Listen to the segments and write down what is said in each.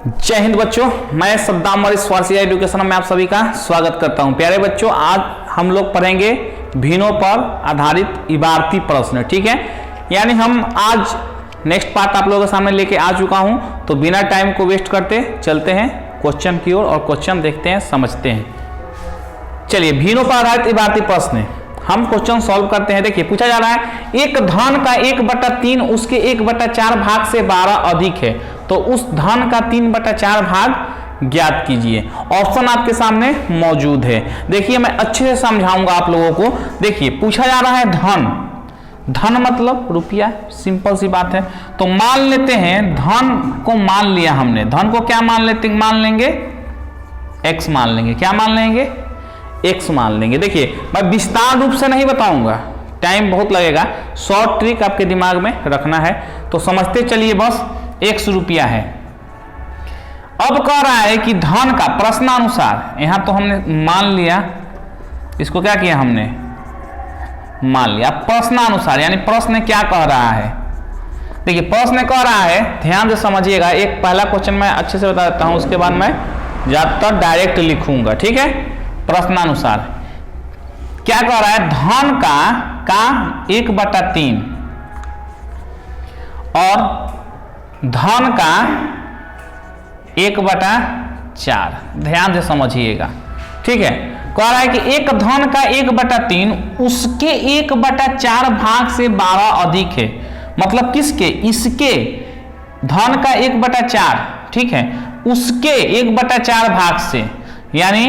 जय हिंद बच्चों, मैं सद्दाम मौर्य स्वार्थी एजुकेशन में आप सभी का स्वागत करता हूं। प्यारे बच्चों, आज हम लोग पढ़ेंगे भिन्नों पर आधारित इबारती प्रश्न। ठीक है, यानी हम आज नेक्स्ट पार्ट आप लोगों के सामने लेके आ चुका हूं, तो बिना टाइम को वेस्ट करते चलते हैं क्वेश्चन की ओर और क्वेश्चन देखते हैं, समझते हैं। चलिए, भिन्नों पर आधारित इबारती प्रश्न हम क्वेश्चन सॉल्व करते हैं। देखिए, पूछा जा रहा है एक धन का 1/3 उसके 1/4 भाग से 12 अधिक है, तो उस धन का 3/4 भाग ज्ञात कीजिए। ऑप्शन आपके सामने मौजूद है। देखिए, मैं अच्छे से समझाऊंगा आप लोगों को। देखिए, पूछा जा रहा है धन, धन मतलब रुपया, सिंपल सी बात है। तो मान लेते हैं धन को मान लिया हमने, धन को क्या मान लेंगे x मान लेंगे। क्या मान लेंगे? x मान लेंगे। देखिए, मैं विस्तार रूप से नहीं बताऊंगा, टाइम बहुत लगेगा। शॉर्ट ट्रिक आपके दिमाग में रखना है, तो समझते चलिए। बस x रुपया है। अब कह रहा है कि धन का प्रश्नानुसार, यहां तो हमने मान लिया, इसको क्या किया हमने मान लिया। प्रश्नानुसार यानी प्रश्न क्या कह रहा है। देखिए, प्रश्न कह रहा है, ध्यान से समझिएगा। एक पहला क्वेश्चन मैं अच्छे से बता देता हूं, उसके बाद मैं ज्यादातर डायरेक्ट लिखूंगा। ठीक है, प्रश्नानुसार क्या कह रहा है, धन का 1/3 और धन का 1/4। ध्यान से समझिएगा। ठीक है, कह रहा है कि एक धन का 1/3 उसके 1/4 भाग से 12 अधिक है। मतलब किसके? इसके धन का 1/4, ठीक है, उसके 1/4 भाग से, यानी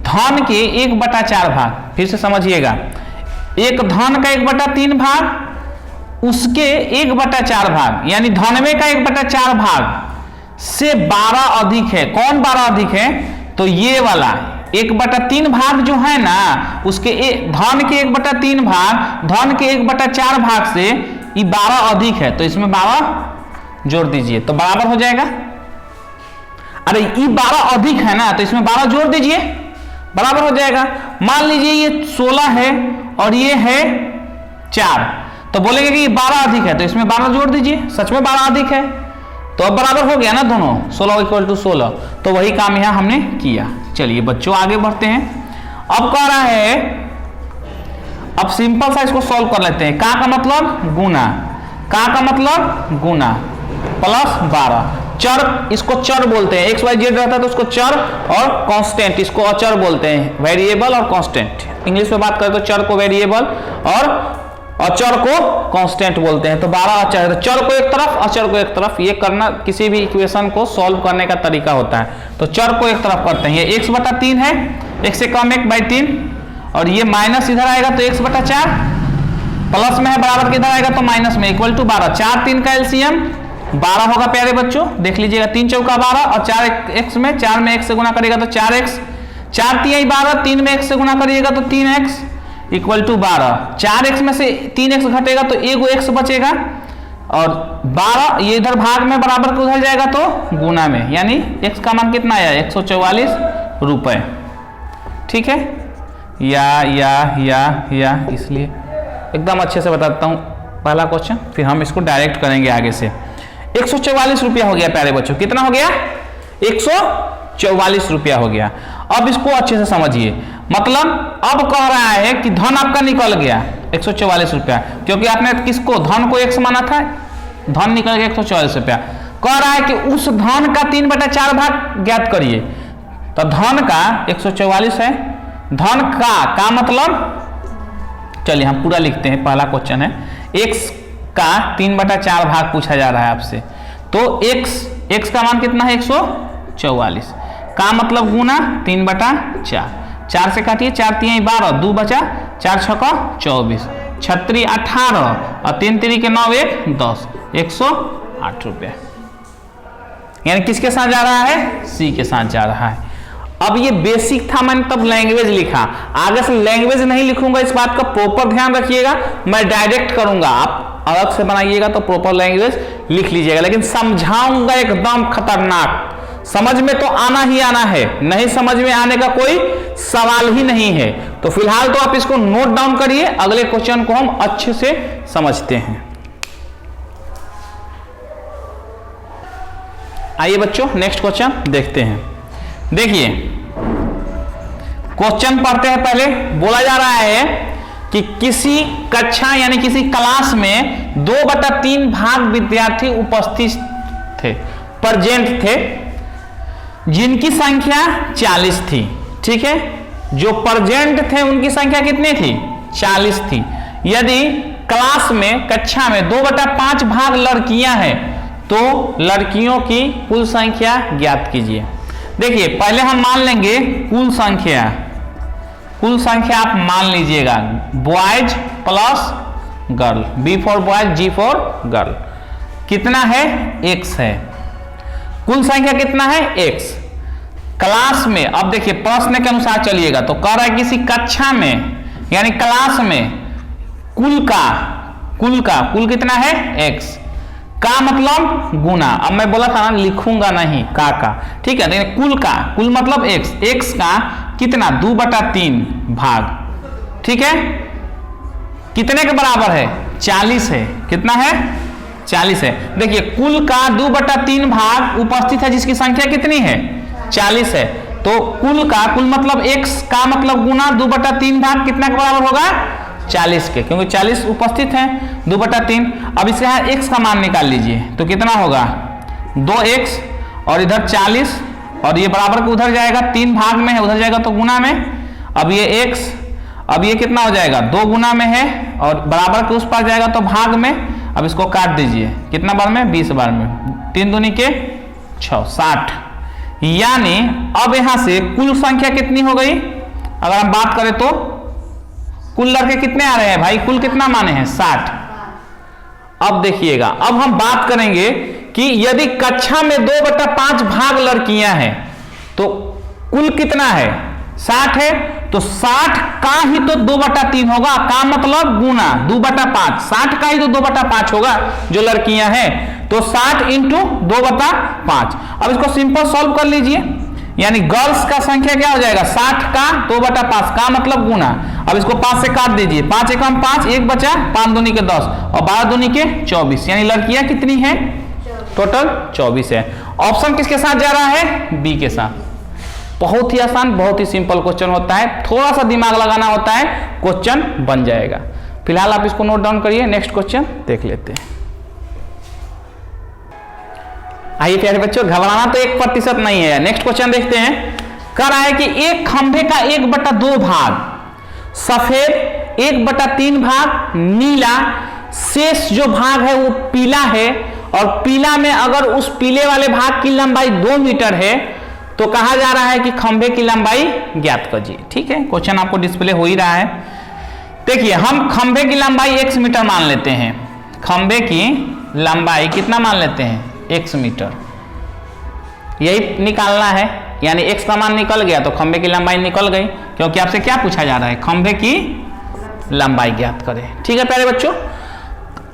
धन के 1/4 भाग। फिर से समझिएगा, एक धन का 1/3 भाग उसके 1/4 भाग, यानी धनवे का 1/4 भाग से 12 अधिक है। कौन 12 अधिक है? तो ये वाला 1/3 भाग जो है ना, उसके धन के 1/3 भाग, धन के 1/4 भाग से ये 12 अधिक है, तो इसमें 12 जोड़ दीजिए तो बराबर हो जाएगा। अरे ये 12 अधिक है ना, तो इसमें 12 जोड़ दीजिए, बराबर हो जाएगा। मान लीजिए ये 16 है और ये है 4, तो बोलेंगे कि ये 12 अधिक है, तो इसमें 12 जोड़ दीजिए। सच में 12 अधिक है, तो अब बराबर हो गया ना दोनों, 16 = 16। तो वही काम यहां हमने किया। चलिए बच्चों, आगे बढ़ते हैं। अब कह रहा है, अब सिंपल सा इसको सॉल्व कर लेते हैं। का मतलब गुना, का मतलब गुना प्लस 12। चर, इसको चर बोलते हैं। x y z रहता है तो उसको चर, और कांस्टेंट इसको अचर बोलते हैं। वेरिएबल और कांस्टेंट, इंग्लिश में बात करें तो चर को वेरिएबल और अचर को कांस्टेंट बोलते हैं। तो 12 अचर है, तो चर को एक तरफ, अचर को एक तरफ। ये करना किसी भी इक्वेशन को सॉल्व करने का तरीका होता है। तो चर को एक तरफ करते हैं। ये x/3 है, x से कम 1/3, और ये माइनस इधर आएगा तो x/4, प्लस में है बराबर के इधर आएगा तो माइनस में, इक्वल टू 12। 4 3 का एलसीएम 12 होगा। प्यारे बच्चों देख लीजिएगा, 3 चौका 12 और 4 में 4 में 1 से गुना करिएगा तो 4x, 4 3 12, 3 में 1 से गुना करिएगा तो 3x = 12। 4x में से 3x घटेगा तो एगो x बचेगा, और 12 ये इधर भाग में बराबर को उधर जाएगा तो गुना में, यानी x का मान कितना आया? 144 रुपए। ठीक है, या इसलिए एकदम अच्छे से बताता हूं पहला क्वेश्चन, फिर हम इसको डायरेक्ट करेंगे आगे से। 144 रुपया हो गया प्यारे बच्चों। कितना हो गया? 144 रुपया हो गया। अब इसको अच्छे से समझिए। मतलब अब कह रहा है कि धन आपका निकल गया 144 रुपया, क्योंकि आपने किसको, धन को x माना था, धन निकल गया 144 रुपया। कह रहा है कि उस धन का 3/4 भाग ज्ञात करिए। तो धन का 144 है, धन का मतलब, चलिए हम पूरा लिखते हैं। पहला क्वेश्चन है, x का 3/4 भाग पूछा जा रहा है आपसे। तो x का मान कितना है? 144 का मतलब गुना 3/4। 4 से काटिए, 4 3 12, 2 बचा, 4 6 24, 36 18 और 3 3 के 9 1 10, 108 रुपया। यानी किसके साथ जा रहा है? सी के साथ जा रहा है। अब ये बेसिक था, मैंने तब लैंग्वेज लिखा, आगे से लैंग्वेज नहीं लिखूंगा। इस बात का प्रॉपर ध्यान रखिएगा, मैं डायरेक्ट करूंगा, आप अलग से बनाइएगा तो प्रॉपर लैंग्वेज लिख लीजिएगा, लेकिन समझाऊंगा एकदम खतरनाक। समझ में तो आना ही आना है, नहीं समझ में आने का कोई सवाल ही नहीं है। तो फिलहाल तो आप इसको नोट डाउन करिए, अगले क्वेश्चन को हम अच्छे से समझते हैं। आइए बच्चों नेक्स्ट क्वेश्चन देखते हैं। देखिए क्वेश्चन पढ़ते हैं। पहले बोला जा रहा है कि किसी कक्षा यानी किसी क्लास में 2/3 भाग विद्यार्थी उपस्थित थे, प्रेजेंट थे, जिनकी संख्या 40 थी। ठीक है, जो प्रेजेंट थे उनकी संख्या कितनी थी? 40 थी। यदि क्लास में कक्षा में 2/5 भाग लड़कियां हैं तो लड़कियों की कुल संख्या ज्ञात कीजिए। देखिए पहले हम मान लेंगे कुल संख्या आप मान लीजिएगा boys plus girl, B for boys G for girl. कितना है? x है। कुल संख्या कितना है? x। क्लास में अब देखिए प्रश्न के अनुसार चलिएगा तो कह रहा है किसी कक्षा में यानी क्लास में कुल कितना है? x का मतलब गुना। अब मैं बोला था ना लिखूंगा नहीं का। ठीक है, लेकिन कुल मतलब x का कितना? 2/3 भाग। ठीक है, कितने के बराबर है? 40 है। कितना है? 40 है। देखिए कुल का 2/3 भाग उपस्थित है जिसकी संख्या कितनी है? 40 है। तो कुल मतलब x का मतलब गुना 2/3 भाग कितना के बराबर होगा? 40 के, क्योंकि 40 उपस्थित है 2/3। अब इससे यहाँ x का मान निकाल लीजिए तो कितना होगा? 2x और इधर 40 और ये बराबर के उधर जाएगा, 3 भाग में है उधर जाएगा तो गुना में। अब ये x, अब ये कितना हो जाएगा? 2 गुना में है और बराबर के उस पार जाएगा तो भाग में। अब इसको काट दीजिए, कितना बार में? 20 बार में। 3 दूनी के 6, 60। यानी अब यहां से कुल संख्या कितनी हो गई? अगर हम बात करें तो कुल लड़के कितने आ रहे हैं भाई? कुल कितना माने हैं? 60। अब देखिएगा, अब हम बात करेंगे कि यदि कक्षा में 2/5 भाग लड़कियां हैं तो कुल कितना है? 60 है। तो 60 का ही तो 2/3 होगा, का मतलब गुना 2/5। 60 का ही तो 2/5 होगा जो लड़कियां हैं, तो 60 इंटू 2/5। अब इसको सिंपल सॉल्व कर लीजिए, यानी गर्ल्स का संख्या क्या हो जाएगा? 60 का 2/5 का मतलब गुना। अब इसको 5 से काट दीजिए, 5 एकम 5, 1 बचा, 5 दूनी के 10 और 12 दूनी के 24। यानी लड़कियां कितनी हैं? टोटल 24 है। ऑप्शन किसके साथ जा रहा है? बी के साथ। बहुत ही आसान, बहुत ही सिंपल क्वेश्चन होता है, थोड़ा सा दिमाग लगाना होता है, क्वेश्चन बन जाएगा। फिलहाल आप इसको नोट डाउन करिए, नेक्स्ट क्वेश्चन देख लेते हैं। आइए प्यारे बच्चों, घबराना तो 1% नहीं है। नेक्स्ट क्वेश्चन देखते हैं। कह रहा है कि एक खंभे का 1/2 भाग सफेद, 1/3 भाग नीला, शेष जो भाग है वो पीला है और पीला में अगर उस पीले वाले भाग की लंबाई 2 मीटर है तो कहा जा रहा है कि खंभे की लंबाई ज्ञात कीजिए। ठीक है, क्वेश्चन आपको डिस्प्ले हो ही रहा है। देखिए हम खंभे की लंबाई x मीटर मान लेते हैं। खंभे की लंबाई कितना मान लेते हैं? x metre. यही निकालना है, यानी x का मान निकल गया तो खंभे की लंबाई निकल गई, क्योंकि आपसे क्या पूछा जा रहा है? खंभे की लंबाई ज्ञात करें। ठीक है प्यारे बच्चों,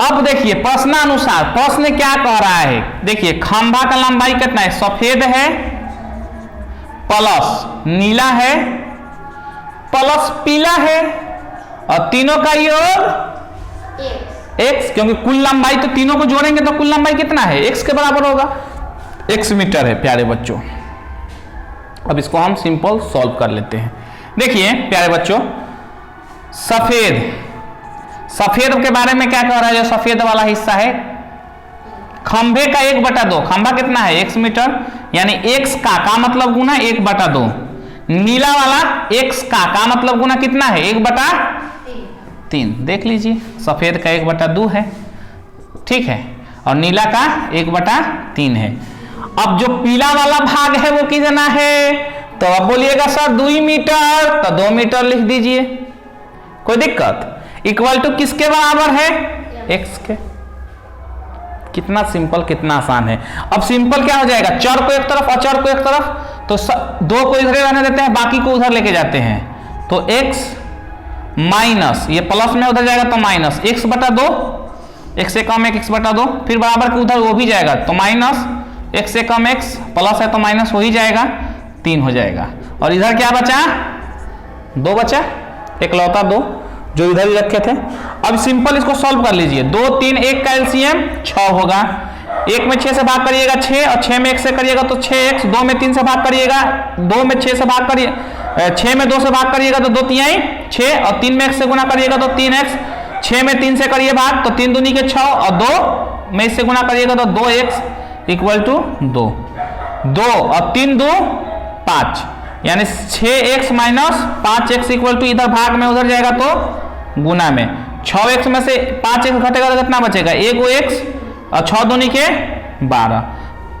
अब देखिए प्रश्नानुसार प्रश्न क्या कह रहा है। देखिए खंभा का लंबाई कितना है? सफेद है प्लस नीला है प्लस पीला है और तीनों का योग x, क्योंकि कुल लंबाई तो तीनों को जोड़ेंगे तो कुल लंबाई कितना है? x के बराबर होगा। x मीटर है प्यारे बच्चों। अब इसको हम सिंपल सॉल्व कर लेते हैं। देखिए प्यारे बच्चों, सफेद के बारे में क्या कह रहा है? जो सफेद वाला हिस्सा है खंभे का 1/2, खंभा कितना है? x मीटर, यानी x का मतलब गुना 1/2। नीला वाला x का मतलब गुना कितना है? 1/3। देख लीजिए सफेद का 1/2 है, ठीक है, और नीला का 1/3 है। अब जो पीला वाला भाग है वो कितना है? तो अब बोलिएगा सर 2 मीटर, तो 2 मीटर लिख दीजिए, कोई दिक्कत? इक्वल टू किसके बराबर है? x के। कितना सिंपल, कितना आसान है। अब सिंपल क्या हो जाएगा? चर को एक तरफ अचर को एक तरफ, तो 2 को इधर रहने देते हैं, बाकी को उधर लेके जाते हैं, तो x माइनस ये प्लस में उधर जाएगा तो माइनस x/2, x से कम x x/2, फिर बराबर के उधर वो भी जाएगा तो माइनस x से कम x, प्लस है तो माइनस हो ही जाएगा, 3 हो जाएगा। और इधर क्या बचा? 2 बचा, इकलौता 2 जो इधर ही रखे थे। अब सिंपल इसको सॉल्व कर लीजिए। 2 3 1 का एलसीएम 6 होगा, 1 में 6 से भाग करिएगा 6, और 6 में 1 से करिएगा तो 6x, 2 में 3 से भाग करिएगा, 2 में 6 से भाग करिए, 6 में 2 से भाग करिएगा तो 2 तिहाई 6, और 3 में 1 से गुना करिएगा तो 3x, 6 में 3 से करिए भाग तो 3 दूनी के 6, और 2 में इससे गुना करिएगा तो 2x इक्वल टू 2, 2 और 3 2 5, यानी 6x minus 5x equal to इधर भाग में उधर जाएगा तो गुना में 6x में से 5x घटेगा तो कितना बचेगा 1x, और 6 दूनी के 12,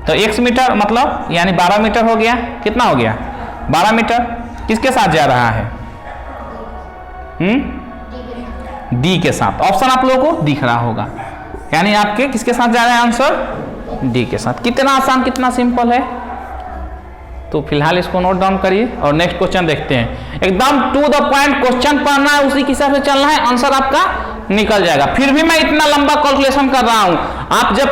तो x मीटर मतलब यानी 12 मीटर हो गया। कितना हो गया 12 मीटर। किसके साथ जा रहा है डी के साथ। ऑप्शन आप लोगों को दिख रहा होगा, यानी आपके किसके साथ जा रहा है आंसर डी के साथ। कितना आसान कितना सिंपल है। तो फिलहाल इसको नोट डाउन करिए और नेक्स्ट क्वेश्चन देखते हैं। एकदम टू द पॉइंट क्वेश्चन पढ़ना है, उसी के हिसाब से चलना है, आंसर आपका निकल जाएगा। फिर भी मैं इतना लंबा कैलकुलेशन कर रहा हूं, आप जब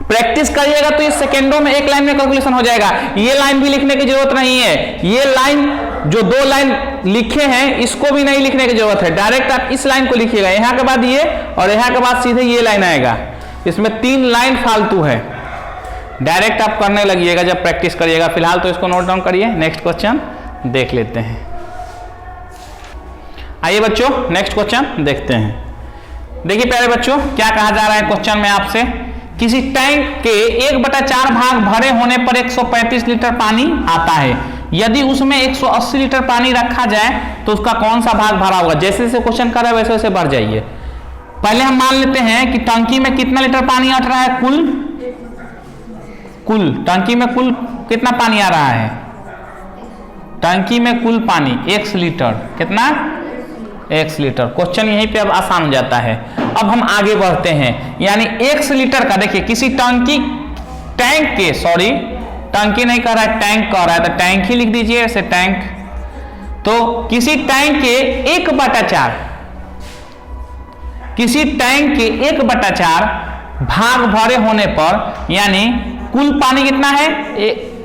प्रैक्टिस करिएगा तो ये सेकेंडों में एक लाइन में कैलकुलेशन हो जाएगा। ये लाइन भी लिखने की जरूरत नहीं है, ये लाइन जो 2 लाइन लिखे हैं इसको भी नहीं लिखने की जरूरत है, डायरेक्ट आप इस लाइन को लिखिएगा, यहाँ के बाद ये और यहाँ के बाद सीधे ये लाइन आएगा। इसमें 3 लाइन फालतू है, डायरेक्ट आप करने लगिएगा जब प्रैक्टिस करिएगा। फिलहाल तो इसको नोट डाउन करिए, नेक्स्ट क्वेश्चन देख लेते हैं। आइए बच्चों नेक्स्ट क्वेश्चन देखते हैं। देखिए प्यारे बच्चों क्या कहा जा रहा है क्वेश्चन में आपसे, किसी टैंक के 1/4 भाग भरे होने पर 135 लीटर पानी आता है, यदि उसमें 180 लीटर पानी रखा जाए तो उसका कौन सा भाग भरा होगा। जैसे जैसे क्वेश्चन कर रहा है वैसे वैसे बढ़ जाइए। पहले हम मान लेते हैं कि टंकी में कितना लीटर पानी अट रहा है, कुल टंकी में कुल कितना पानी आ रहा है, टंकी में कुल पानी x लीटर, कितना x लीटर। क्वेश्चन यहीं पे अब आसान हो जाता है। अब हम आगे बढ़ते हैं, यानी x लीटर का देखिए किसी टैंक के, सॉरी टंकी नहीं कह रहा है टैंक कह रहा है, तो टैंक ही लिख दीजिए ऐसे टैंक। तो किसी टैंक के 1/4 किसी टैंक के 1/4 भाग भरे होने पर, यानी कुल पानी कितना है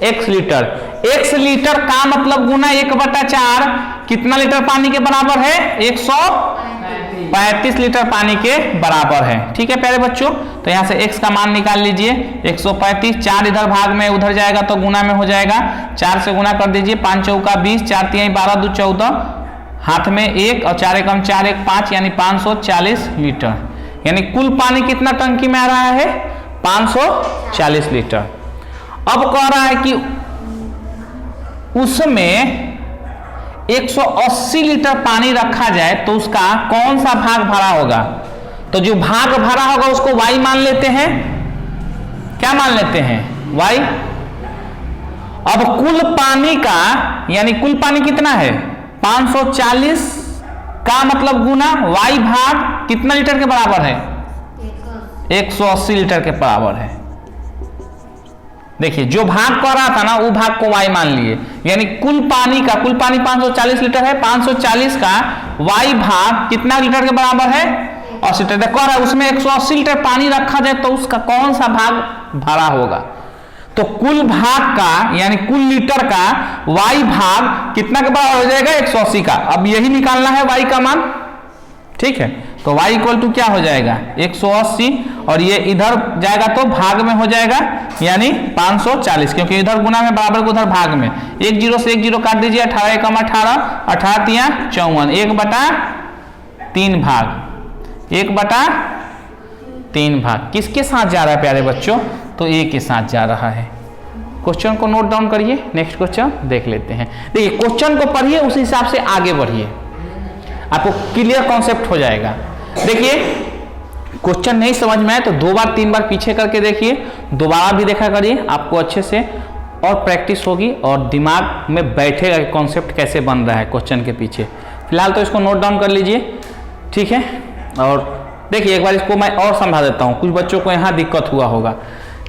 x लीटर, x लीटर का मतलब गुना 1/4 कितना लीटर पानी के बराबर है 135 लीटर पानी के बराबर है। ठीक है प्यारे बच्चों, तो यहां से x का मान निकाल लीजिए 135, 4 इधर भाग में उधर जाएगा तो गुना में हो जाएगा, 4 से गुना कर दीजिए, 5 चौका 20, 4 तिहाई 12, 2 14, हाथ में 1 और 4 एकम 4 1 5, यानी 540 लीटर। यानी कुल पानी कितना टंकी में आ रहा है 540 लीटर। अब कह रहा है कि उसमें 180 लीटर पानी रखा जाए तो उसका कौन सा भाग भरा होगा। तो जो भाग भरा होगा उसको y मान लेते हैं, क्या मान लेते हैं y। अब कुल पानी का, यानी कुल पानी कितना है 540 का मतलब गुना y भाग कितना लीटर के बराबर है 180 लीटर के बराबर है। देखिए जो भाग कर रहा था ना वो भाग को y मान लिए, यानी कुल पानी 540 लीटर है, 540 का y भाग कितना लीटर के बराबर है 80 लीटर। कह रहा है उसमें 180 लीटर पानी रखा जाए तो उसका कौन सा भाग भरा होगा। तो कुल भाग का, यानी कुल लीटर का y भाग कितना के बराबर हो जाएगा 180 का। अब यही निकालना है y का मान, ठीक है। तो y इक्वल टू क्या हो जाएगा 180, और ये इधर जाएगा तो भाग में हो जाएगा, यानी 540, क्योंकि इधर गुना में बराबर को उधर भाग में। 1 0 से 1 0 काट दीजिए, 18 एकम 18, 18 तिया 54, 1/3 भाग, 1/3 भाग किसके साथ जा रहा है प्यारे बच्चों, तो a के साथ जा रहा है। क्वेश्चन को नोट डाउन करिए, नेक्स्ट क्वेश्चन देख लेते हैं। देखिए क्वेश्चन को पढ़िए, उस हिसाब से आगे बढ़िए, आपको क्लियर कॉन्सेप्ट हो जाएगा। देखिए क्वेश्चन नहीं समझ में आए तो 2 बार 3 बार पीछे करके देखिए, दोबारा भी देखा करिए, आपको अच्छे से और प्रैक्टिस होगी और दिमाग में बैठेगा कि कॉन्सेप्ट कैसे बन रहा है क्वेश्चन के पीछे। फिलहाल तो इसको नोट डाउन कर लीजिए, ठीक है। और देखिए एक बार इसको मैं और समझा देता हूँ, कुछ बच्चों को यहाँ दिक्कत हुआ होगा।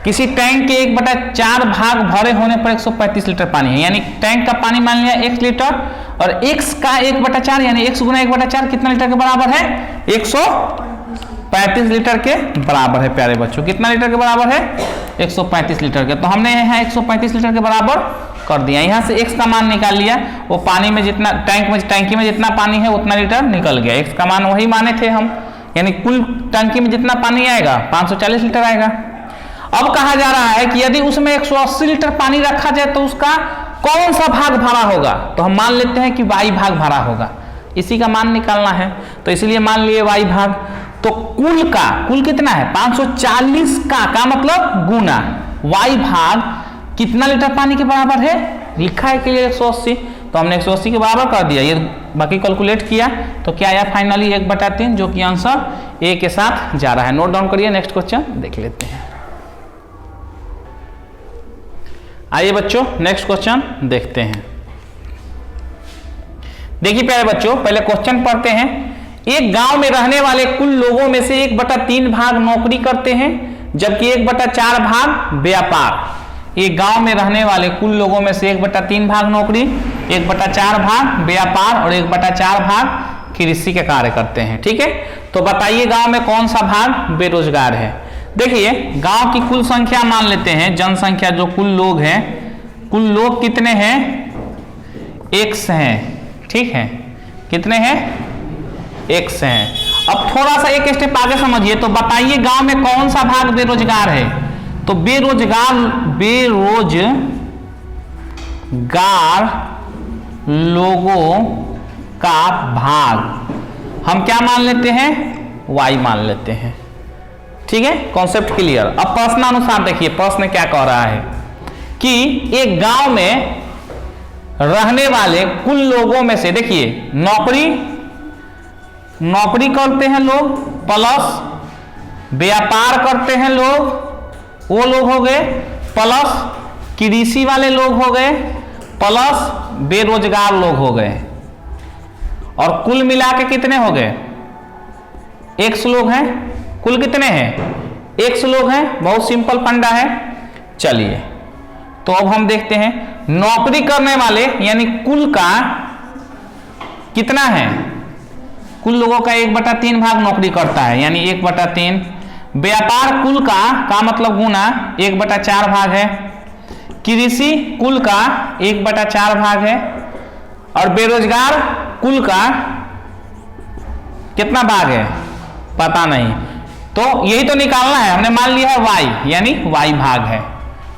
किसी टैंक के 1/4 भाग भरे होने पर 135 लीटर पानी है, यानी टैंक का पानी मान लिया 1 लीटर, और x का 1/4 यानी x गुना 1/4 कितना लीटर के बराबर है 135 लीटर के बराबर है प्यारे बच्चों। कितना लीटर के बराबर है 135 लीटर के। तो हमने यहाँ 135 लीटर के बराबर कर दिया, यहाँ से x का मान निकाल लिया, वो पानी में जितना टैंकी में जितना पानी है उतना लीटर निकल गया। x का मान वही माने थे हम, यानी कुल टंकी में जितना पानी आएगा 540 लीटर आएगा। अब कहा जा रहा है कि यदि उसमें 180 लीटर पानी रखा जाए तो उसका कौन सा भाग भरा होगा, तो हम मान लेते हैं कि y भाग भरा होगा, इसी का मान निकालना है, तो इसलिए मान लिए y भाग। तो कुल कितना है 540 का मतलब गुना y भाग कितना लीटर पानी के बराबर है, लिखा है कि 180, तो हमने 180 के बराबर कर दिया, ये बाकी कैलकुलेट किया तो क्या आया फाइनली 1/3, जो कि आंसर ए के साथ जा रहा है। नोट डाउन करिए, नेक्स्ट क्वेश्चन देख लेते हैं। आइए बच्चों नेक्स्ट क्वेश्चन देखते हैं। देखिए प्यारे बच्चों, पहले क्वेश्चन पढ़ते हैं। एक गांव में रहने वाले कुल लोगों में से 1/3 भाग नौकरी करते हैं, जबकि 1/4 भाग व्यापार। एक गांव में रहने वाले कुल लोगों में से 1/3 भाग नौकरी, 1/4 भाग व्यापार और 1/4 भाग कृषि के कार्य करते हैं। ठीक है, तो बताइए गांव में कौन सा भाग बेरोजगार है। देखिए गांव की कुल संख्या मान लेते हैं, जनसंख्या जो कुल लोग हैं, कुल लोग कितने हैं, x हैं। ठीक है, कितने हैं, x हैं। अब थोड़ा सा एक स्टेप आगे समझिए, तो बताइए गांव में कौन सा भाग बेरोजगार है, तो बेरोजगार लोगों का भाग हम क्या मान लेते हैं, y मान लेते हैं। ठीक है, कॉन्सेप्ट क्लियर। अब प्रश्न अनुसार देखिए प्रश्न क्या कह रहा है कि एक गांव में रहने वाले कुल लोगों में से, देखिए नौकरी करते हैं लोग, प्लस व्यापार करते हैं लोग, वो लोग हो गए, प्लस कृषि वाले लोग हो गए, प्लस बेरोजगार लोग हो गए, और कुल मिला के कितने हो गए, x लोग हैं। कुल कितने हैं, x लोग हैं। बहुत सिंपल फंडा है। चलिए तो अब हम देखते हैं नौकरी करने वाले यानी कुल का कितना है, कुल लोगों का 1/3 भाग नौकरी करता है यानी 1/3। व्यापार कुल का मतलब गुना 1/4 भाग है। कृषि कुल का 1/4 भाग है, और बेरोजगार कुल का कितना भाग है पता नहीं, तो यही तो निकालना है। हमने मान लिया है y यानी y भाग है।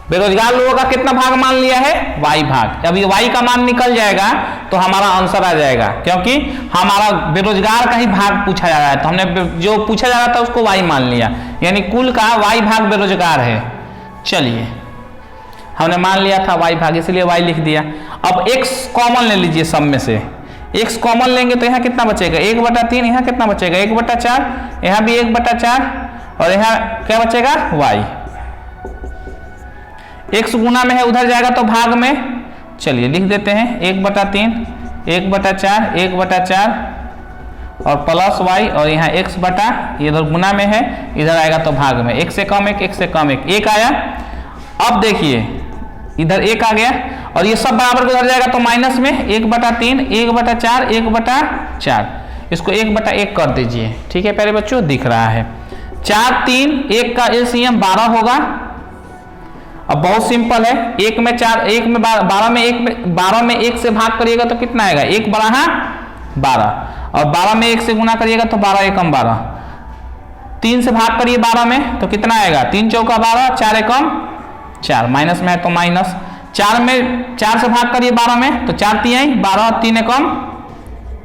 बेरोजगार लोगों का कितना भाग मान लिया है, y भाग। अब ये y का मान निकल जाएगा तो हमारा आंसर आ जाएगा, क्योंकि हमारा बेरोजगार का ही भाग पूछा जा रहा है, तो हमने जो पूछा जा रहा था उसको y मान लिया, यानी कुल का y भाग बेरोजगार है। चलिए हमने मान लिया था y भाग, इसलिए y लिख दिया। अब x कॉमन ले लीजिए, सब में से x कॉमन लेंगे तो यहाँ कितना बचेगा, 1/3, यहाँ कितना बचेगा 1/4, यहाँ भी 1/4, और यहाँ क्या बचेगा y। x गुना में है, उधर जाएगा तो भाग में। चलिए लिख देते हैं 1/3, 1/4, 1/4 और प्लस y, और यहाँ x बटा, इधर गुना में है, इधर आएगा तो भाग में। 1 से कम 1, 1 से कम 1, 1 आया। अब देखिए इधर 1 आ गया, और ये सब बराबर उधर जाएगा तो माइनस में 1/3, 1/4, 1/4, इसको 1/1 कर दीजिए। ठीक है प्यारे बच्चों, दिख रहा है 4, 3, 1 का LCM 12 होगा। अब बहुत सिंपल है, 1 में 4, 1 में 12 में 12 में 1 से भाग करिएगा तो कितना आएगा, 1 12 12, और 12 में 1 से गुना करिएगा तो 12 एकम 12, 3 से भाग करिए 12 में तो कितना आएगा, 3 चौका 12, 4 एकम 4, माइनस में है तो माइनस। 4 में 4 से भाग करिए 12 में तो 4 तिहाई 12, 3 एकम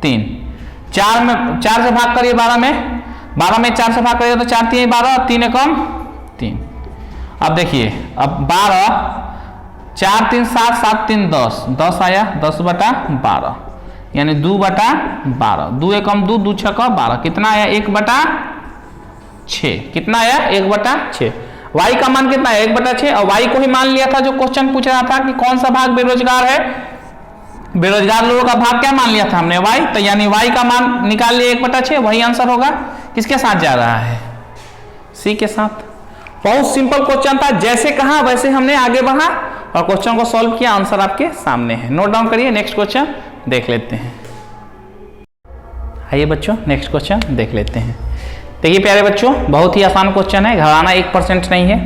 3। 4 में 4 से भाग करिए 12 में 4 से भाग करिए तो 4 तिहाई 12, 3 एकम 3। अब देखिए, अब 12, 4 3 7, 7 3 10, 10 आया, 10/12 यानी 2/12, 2 एकम 2, 2 छक्का 12, कितना आया 1/6, कितना आया 1/6। y का मान कितना है 1/6, और y को ही मान लिया था जो क्वेश्चन पूछ रहा था कि कौन सा भाग बेरोजगार है, बेरोजगार लोगों का भाग क्या मान लिया था हमने y, तो यानी y का मान निकाल लिया 1/6, वही आंसर होगा। किसके साथ जा रहा है, सी के साथ। बहुत सिंपल क्वेश्चन था, जैसे कहा वैसे हमने आगे बढ़ा और क्वेश्चन को सॉल्व किया, आंसर आपके सामने है। नोट डाउन करिए, नेक्स्ट क्वेश्चन देख लेते हैं। आइए बच्चों नेक्स्ट क्वेश्चन देख लेते हैं। देखिए प्यारे बच्चों, बहुत ही आसान क्वेश्चन है, घबराना 1% नहीं है।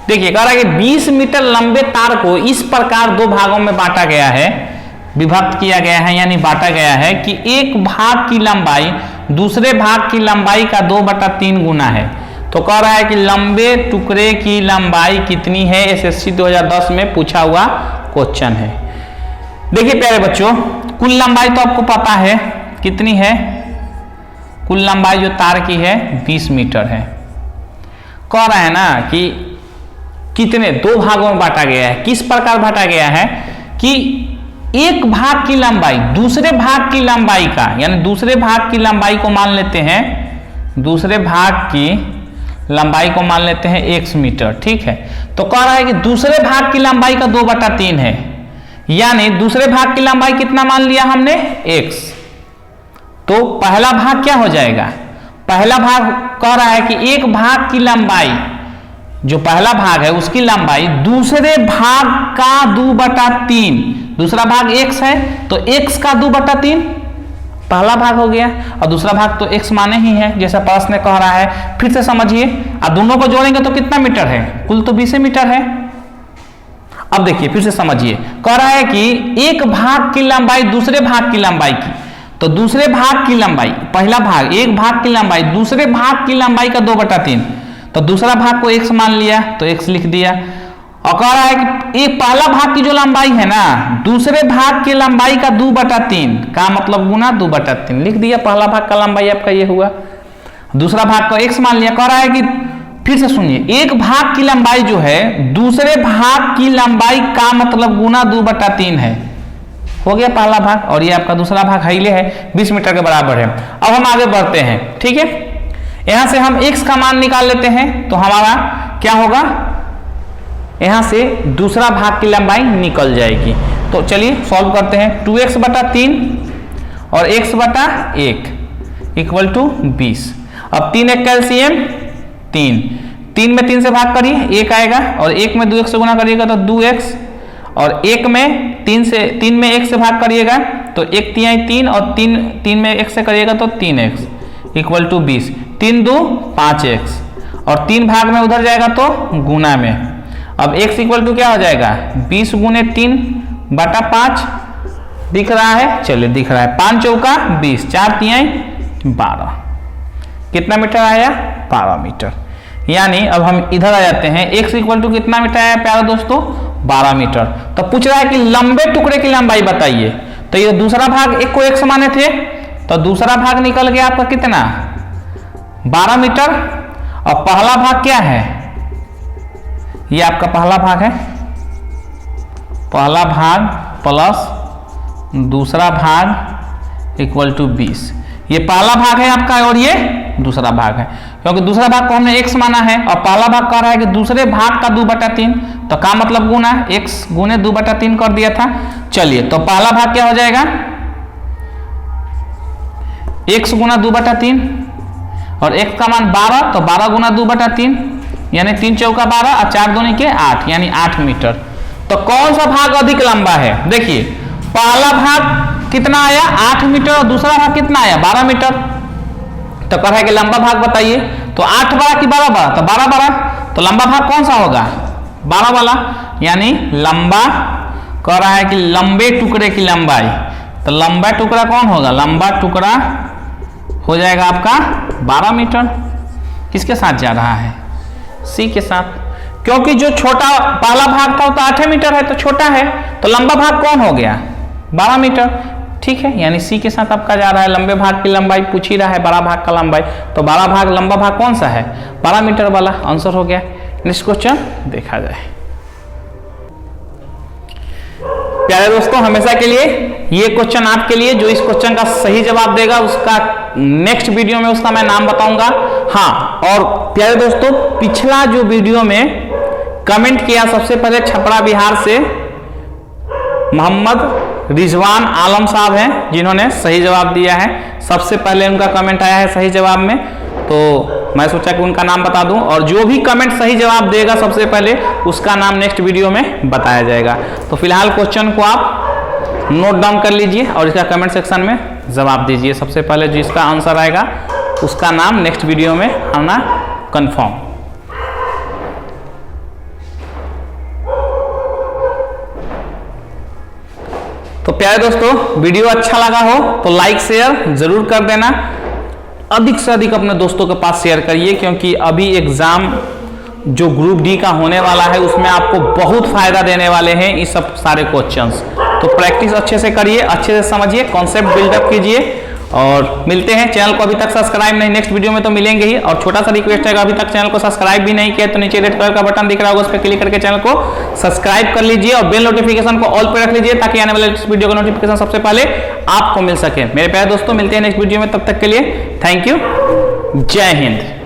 देखिए कह रहा है कि 20 मीटर लंबे तार को इस प्रकार 2 भागों में बांटा गया है, विभक्त किया गया है यानी बांटा गया है कि एक भाग की लंबाई दूसरे भाग की लंबाई का 2/3 गुना है। तो कह रहा है कि लंबे टुकड़े की लंबाई कितनी है, एसएससी 2010 में पूछा हुआ क्वेश्चन है। देखिए प्यारे बच्चों, कुल लंबाई तो आपको पता है कितनी है, कुल लंबाई जो तार की है 20 मीटर है। कह रहा है ना कि कितने, 2 भागों में बांटा गया है। किस प्रकार बांटा गया है कि एक भाग की लंबाई दूसरे भाग की लंबाई का, यानी दूसरे भाग की लंबाई को मान लेते हैं, दूसरे भाग की लंबाई को मान लेते हैं x मीटर, ठीक है। तो कह रहा है कि दूसरे भाग की लंबाई का 2/3 है, यानी दूसरे भाग की लंबाई कितना मान लिया हमने, x। तो पहला भाग क्या हो जाएगा, पहला भाग कह रहा है कि एक भाग की लंबाई, जो पहला भाग है उसकी लंबाई दूसरे भाग का 2/3, दूसरा भाग x है तो x का 2/3 पहला भाग हो गया, और दूसरा भाग तो x माने ही है जैसा प्रश्न कह रहा है। फिर से समझिए, और दोनों को जोड़ेंगे तो कितना मीटर है, कुल तो 20 मीटर है। अब देखिए फिर से समझिए, कह रहा है कि एक भाग की लंबाई दूसरे भाग की लंबाई की, तो दूसरे भाग की लंबाई, पहला भाग एक भाग की लंबाई दूसरे भाग की लंबाई का 2/3, तो दूसरा भाग को x मान लिया तो x लिख दिया। और कह रहा है कि एक पहला भाग की जो लंबाई है ना, दूसरे भाग की लंबाई का 2/3 का मतलब गुना 2/3 लिख दिया, पहला भाग का लंबाई आपका ये हुआ, दूसरा भाग को x मान लिया। कह रहा है कि फिर से सुनिए, एक भाग की लंबाई जो है दूसरे भाग की लंबाई का मतलब गुना 2/3 है, हो गया पहला भाग, और ये आपका दूसरा भाग हाईले है 20 मीटर के बराबर है। अब हम आगे बढ़ते हैं, ठीक है। यहां से हम x का मान निकाल लेते हैं, तो हमारा क्या होगा, यहां से दूसरा भाग की लंबाई निकल जाएगी। तो चलिए सॉल्व करते हैं, 2x/3 और x/1 इक्वल टू 20। अब 3 एक कैल्सियम 3 में 3 से भाग करिए 1 आएगा, और 1 में 2x से गुना करिएगा तो 2x, और 1 में 3 में 1 से भाग करिएगा तो 1 3 3, और 3 में 1 से करिएगा तो 3x इक्वल टू 20। 3 2 5x, और 3 भाग में उधर जाएगा तो गुना में। अब x इक्वल टू क्या हो जाएगा, 20 गुने 3/5 दिख रहा है, चलिए दिख रहा है, 5 चौका 20, 4 3 12, कितना मीटर आया, 12 मीटर। यानी अब हम इधर आ जाते हैं, x इक्वल टू कितना मीटर आया प्यारे दोस्तों, 12 मीटर। तो पूछ रहा है कि लंबे टुकड़े की लंबाई बताइए, तो ये दूसरा भाग एक को x माने थे, तो दूसरा भाग निकल गया आपका कितना, 12 मीटर, और पहला भाग क्या है, ये आपका पहला भाग है, पहला भाग प्लस दूसरा भाग इक्वल टू 20। ये पहला भाग है आपका और ये दूसरा भाग है, क्योंकि दूसरा भाग को हमने x माना है, और पहला भाग कह रहा है कि दूसरे भाग का 2/3, तो का मतलब गुना, x गुने 2/3 कर दिया था। चलिए तो पहला भाग क्या हो जाएगा, x गुना 2/3, और x का मान 12, तो 12 गुना 2/3 यानी 3 चौका 12, और 4 दूनी के 8 यानी 8 मीटर। तो कौन सा भाग अधिक लंबा है, देखिए पहला भाग कितना आया 8 मीटर, और दूसरा भाग कितना आया 12 मीटर। तो कह रहा है कि लंबा भाग बताइए, तो 8 बड़ा कि 12 बड़ा, तो 12 बड़ा, तो लंबा भाग कौन सा होगा, 12 वाला। यानी लंबा, कह रहा है कि लंबे टुकड़े की लंबाई, तो लंबा टुकड़ा कौन होगा, लंबा टुकड़ा हो जाएगा आपका 12 मीटर। किसके साथ जा रहा है, सी के साथ, क्योंकि जो छोटा पहला भाग था वो तो 8 मीटर है, तो छोटा है, तो लंबा भाग कौन हो गया 12 मीटर, ठीक है। यानी सी के साथ आपका जा रहा है, लंबे भाग की लंबाई पूछ ही रहा है, बड़ा भाग का लंबाई, तो बड़ा भाग लंबा भाग कौन सा है 12 मीटर वाला, आंसर हो गया। नेक्स्ट क्वेश्चन देखा जाए। प्यारे दोस्तों, हमेशा के लिए ये क्वेश्चन आपके लिए, जो इस क्वेश्चन का सही जवाब देगा उसका नेक्स्ट वीडियो में उसका मैं नाम बताऊंगा। हाँ, और प्यारे दोस्तों, पिछला जो वीडियो में कमेंट किया सबसे पहले छपरा बिहार से मोहम्मद रिजवान आलम साहब हैं, जिन्होंने सही जवाब दिया है, सबसे पहले उनका कमेंट आया है सही जवाब में, तो मैं सोचा कि उनका नाम बता दूं, और जो भी कमेंट सही जवाब देगा सबसे पहले उसका नाम नेक्स्ट वीडियो में बताया जाएगा। तो फिलहाल क्वेश्चन को आप नोट डाउन कर लीजिए और इसका कमेंट सेक्शन में जवाब दीजिए। सबसे पहले जिसका आंसर आएगा उसका नाम नेक्स्ट वीडियो में आना कंफर्म। तो प्यारे दोस्तों, वीडियो अच्छा लगा हो तो लाइक शेयर जरूर कर देना, अधिक से अधिक अपने दोस्तों के पास शेयर करिए, क्योंकि अभी एग्जाम जो ग्रुप डी का होने वाला है उसमें आपको बहुत फायदा देने वाले हैं ये सब सारे क्वेश्चंस। तो प्रैक्टिस अच्छे से करिए, अच्छे से समझिए, कॉन्सेप्ट बिल्डअप कीजिए और मिलते हैं। चैनल को अभी तक सब्सक्राइब नहीं, नेक्स्ट वीडियो में तो मिलेंगे ही। और छोटा सा रिक्वेस्ट है, अभी तक चैनल को सब्सक्राइब भी नहीं किया तो नीचे रेड कलर का बटन दिख रहा होगा, उस पर क्लिक करके चैनल को सब्सक्राइब कर लीजिए और बेल नोटिफिकेशन को ऑल पे रख लीजिए, ताकि आने वाले वीडियो का नोटिफिकेशन सबसे पहले आपको मिल सके। मेरे प्यारे दोस्तों, मिलते हैं नेक्स्ट वीडियो में, तब तक के लिए थैंक यू, जय हिंद।